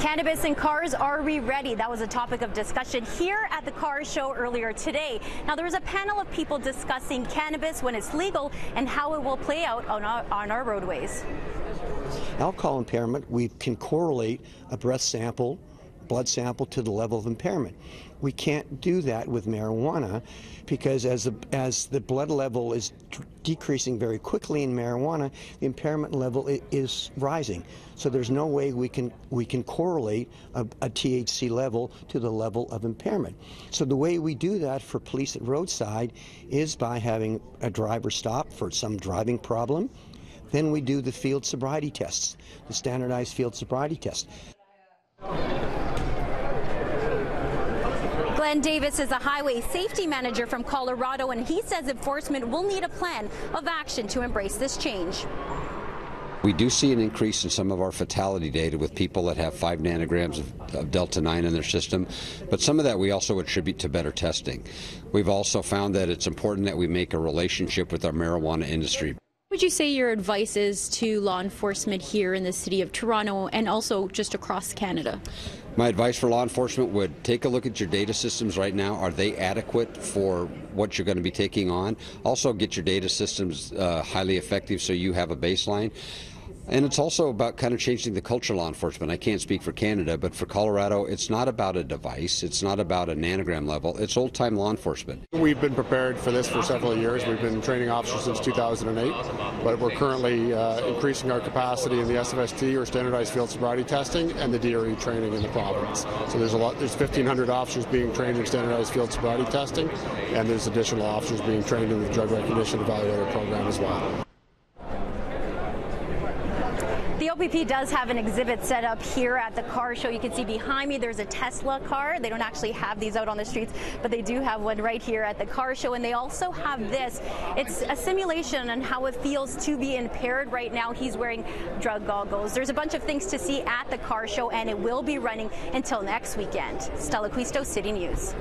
Cannabis in cars, are we ready? That was a topic of discussion here at the car show earlier today. Now, there was a panel of people discussing cannabis when it's legal and how it will play out on our roadways. Alcohol impairment, we can correlate a breath sample, blood sample to the level of impairment. We can't do that with marijuana because as the blood level is decreasing very quickly in marijuana, the impairment level is rising. So there's no way we can correlate a THC level to the level of impairment. So the way we do that for police at roadside is by having a driver stop for some driving problem. Then we do the field sobriety tests, the standardized field sobriety test. Glenn Davis is a highway safety manager from Colorado, and he says enforcement will need a plan of action to embrace this change. We do see an increase in some of our fatality data with people that have 5 nanograms of Delta-9 in their system, but some of that we also attribute to better testing. We've also found that it's important that we make a relationship with our marijuana industry. What would you say your advice is to law enforcement here in the city of Toronto and also just across Canada? My advice for law enforcement would take a look at your data systems right now. Are they adequate for what you're going to be taking on? Also get your data systems highly effective so you have a baseline. And it's also about kind of changing the culture of law enforcement. I can't speak for Canada, but for Colorado, it's not about a device. It's not about a nanogram level. It's old-time law enforcement. We've been prepared for this for several years. We've been training officers since 2008, but we're currently increasing our capacity in the SFST, or standardized field sobriety testing, and the DRE training in the province. So there's 1,500 officers being trained in standardized field sobriety testing, and there's additional officers being trained in the drug recognition evaluator program as well. The OPP does have an exhibit set up here at the car show. You can see behind me there's a Tesla car. They don't actually have these out on the streets, but they do have one right here at the car show. And they also have this. It's a simulation on how it feels to be impaired right now. He's wearing drug goggles. There's a bunch of things to see at the car show, and it will be running until next weekend. Stella Quisto, City News.